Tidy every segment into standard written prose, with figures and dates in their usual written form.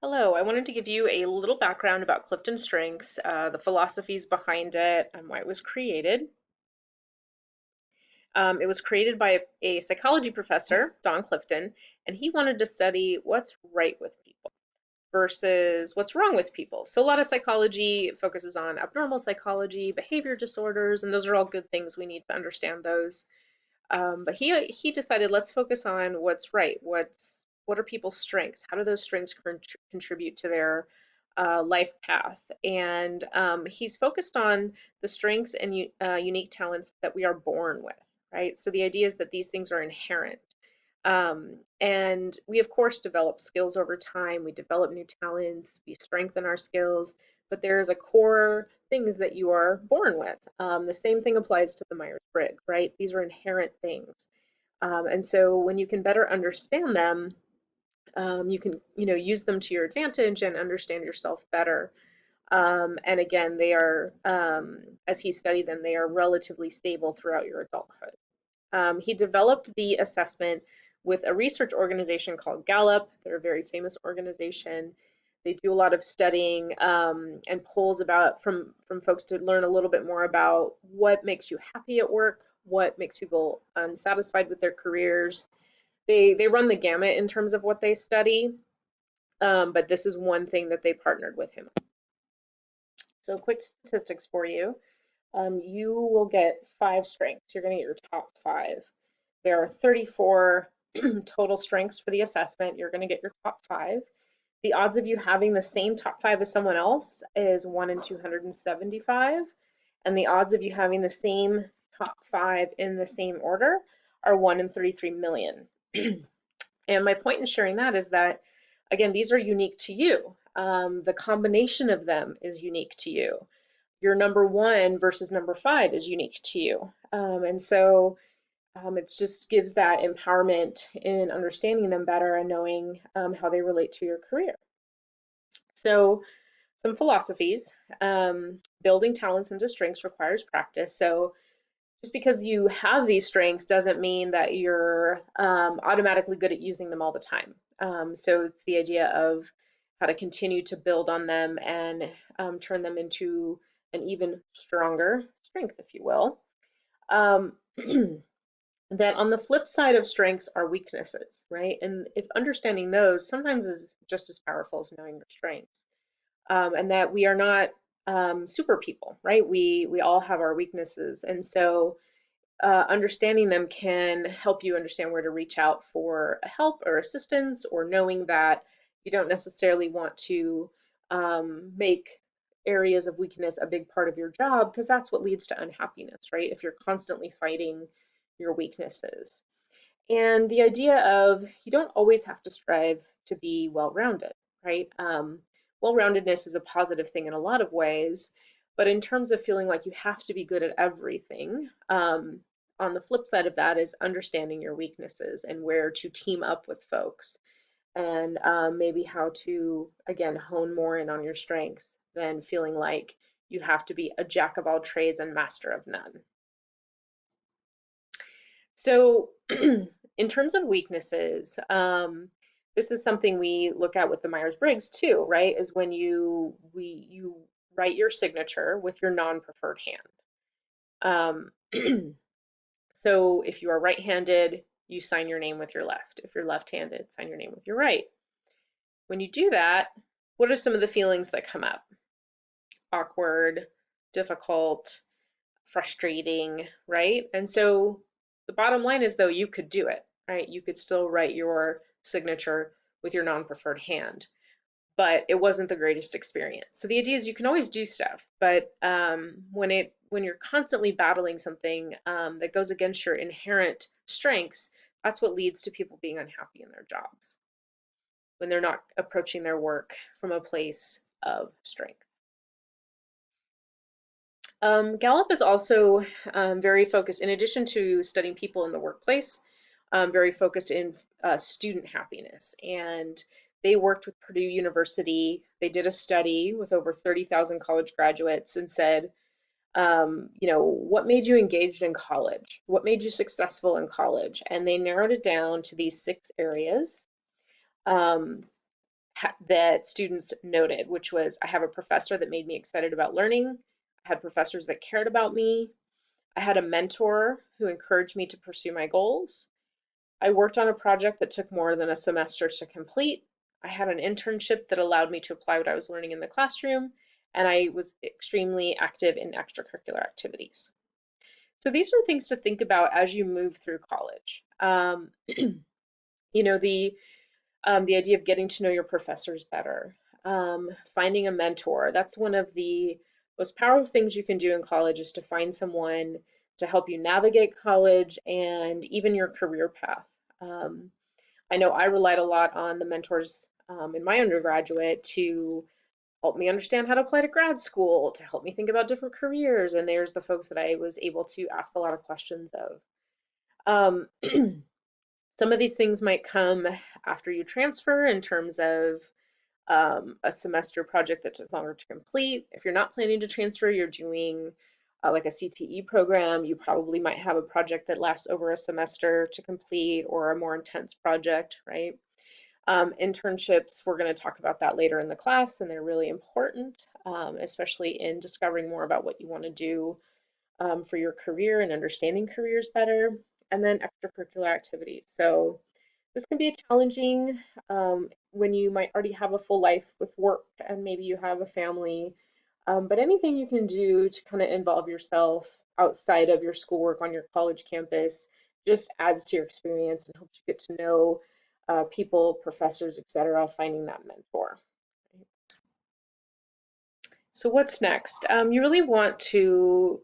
Hello, I wanted to give you a little background about CliftonStrengths, the philosophies behind it, and why it was created. It was created by a psychology professor, Don Clifton, and he wanted to study what's right with people versus what's wrong with people. So a lot of psychology focuses on abnormal psychology, behavior disorders, and those are all good things. We need to understand those. But he decided let's focus on what's right. What are people's strengths? How do those strengths contribute to their life path? And he's focused on the strengths and unique talents that we are born with, right? So the idea is that these things are inherent. And we, of course, develop skills over time. We develop new talents. We strengthen our skills. But there's a core things that you are born with. The same thing applies to the Myers-Briggs, right? These are inherent things. And so when you can better understand them, you can, use them to your advantage and understand yourself better. And again, they are, as he studied them, they are relatively stable throughout your adulthood. He developed the assessment with a research organization called Gallup. They're a very famous organization. They do a lot of studying and polls about from folks to learn a little bit more about what makes you happy at work, what makes people unsatisfied with their careers. They run the gamut in terms of what they study, but this is one thing that they partnered with him. So quick statistics for you. You will get 5 strengths. You're going to get your top 5. There are 34 total strengths for the assessment. You're going to get your top 5. The odds of you having the same top 5 as someone else is 1 in 275. And the odds of you having the same top 5 in the same order are 1 in 33 million. And my point in sharing that is that, again, these are unique to you. The combination of them is unique to you. Your number 1 versus number 5 is unique to you. And so it just gives that empowerment in understanding them better and knowing how they relate to your career. So some philosophies. Building talents into strengths requires practice. So just because you have these strengths doesn't mean that you're automatically good at using them all the time. So it's the idea of how to continue to build on them and turn them into an even stronger strength, if you will. Um, that on the flip side of strengths are weaknesses, right? And if understanding those sometimes is just as powerful as knowing your strengths. And that we are not super people, right? We all have our weaknesses, and so understanding them can help you understand where to reach out for help or assistance, or knowing that you don't necessarily want to make areas of weakness a big part of your job, because that's what leads to unhappiness, right? If you're constantly fighting your weaknesses. And the idea of you don't always have to strive to be well-rounded, right? Well-roundedness is a positive thing in a lot of ways, but in terms of feeling like you have to be good at everything, on the flip side of that is understanding your weaknesses and where to team up with folks, and maybe how to, again, hone more in on your strengths than feeling like you have to be a jack of all trades and master of none. So in terms of weaknesses, this is something we look at with the Myers-Briggs too, right? Is when you write your signature with your non-preferred hand. So if you are right-handed, you sign your name with your left. If you're left-handed, sign your name with your right. When you do that, what are some of the feelings that come up? Awkward, difficult, frustrating, right? And so the bottom line is, though, you could do it, right? You could still write your signature with your non-preferred hand, but it wasn't the greatest experience. So the idea is you can always do stuff, but when you're constantly battling something that goes against your inherent strengths, that's what leads to people being unhappy in their jobs when they're not approaching their work from a place of strength. Gallup is also very focused, in addition to studying people in the workplace, very focused in student happiness. And they worked with Purdue University. They did a study with over 30,000 college graduates and said, what made you engaged in college? What made you successful in college? And they narrowed it down to these 6 areas. Um, that students noted, which was I have a professor that made me excited about learning. I had professors that cared about me. I had a mentor who encouraged me to pursue my goals. I worked on a project that took more than a semester to complete. I had an internship that allowed me to apply what I was learning in the classroom, and I was extremely active in extracurricular activities. So these are things to think about as you move through college. You know, the idea of getting to know your professors better, finding a mentor. That's one of the most powerful things you can do in college is to find someone to help you navigate college and even your career path. Um, I know I relied a lot on the mentors in my undergraduate to help me understand how to apply to grad school, to help me think about different careers. And there's the folks that I was able to ask a lot of questions of. Um, some of these things might come after you transfer in terms of a semester project that took longer to complete. If you're not planning to transfer, you're doing like a CTE program, you probably might have a project that lasts over a semester to complete or a more intense project, right? Internships, we're going to talk about that later in the class, and they're really important, especially in discovering more about what you want to do for your career and understanding careers better. And then extracurricular activities. So this can be challenging when you might already have a full life with work and maybe you have a family. But anything you can do to kind of involve yourself outside of your schoolwork on your college campus just adds to your experience and helps you get to know people, professors, etc., finding that mentor. So what's next? You really want to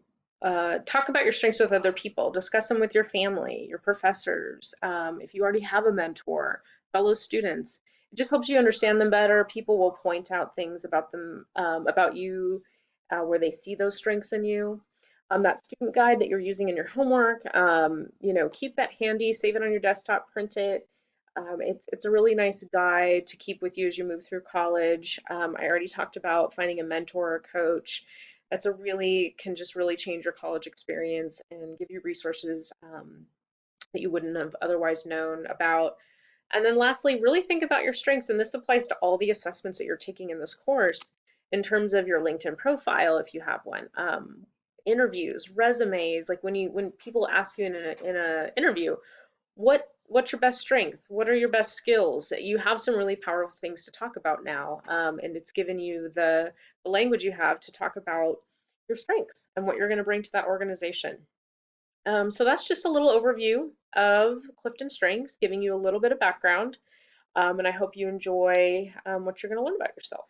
talk about your strengths with other people, discuss them with your family, your professors. If you already have a mentor, fellow students, it just helps you understand them better. People will point out things about them, about you, where they see those strengths in you. That student guide that you're using in your homework, keep that handy, save it on your desktop, print it. It's a really nice guide to keep with you as you move through college. I already talked about finding a mentor or coach. That's a really can just really change your college experience and give you resources that you wouldn't have otherwise known about. And then lastly, really think about your strengths, and this applies to all the assessments that you're taking in this course in terms of your LinkedIn profile, if you have one, interviews, resumes, like when people ask you in a interview, what's your best strength? What are your best skills? You have some really powerful things to talk about now, and it's given you the language you have to talk about your strengths and what you're going to bring to that organization. So that's just a little overview of Clifton Strengths, giving you a little bit of background, and I hope you enjoy what you're going to learn about yourself.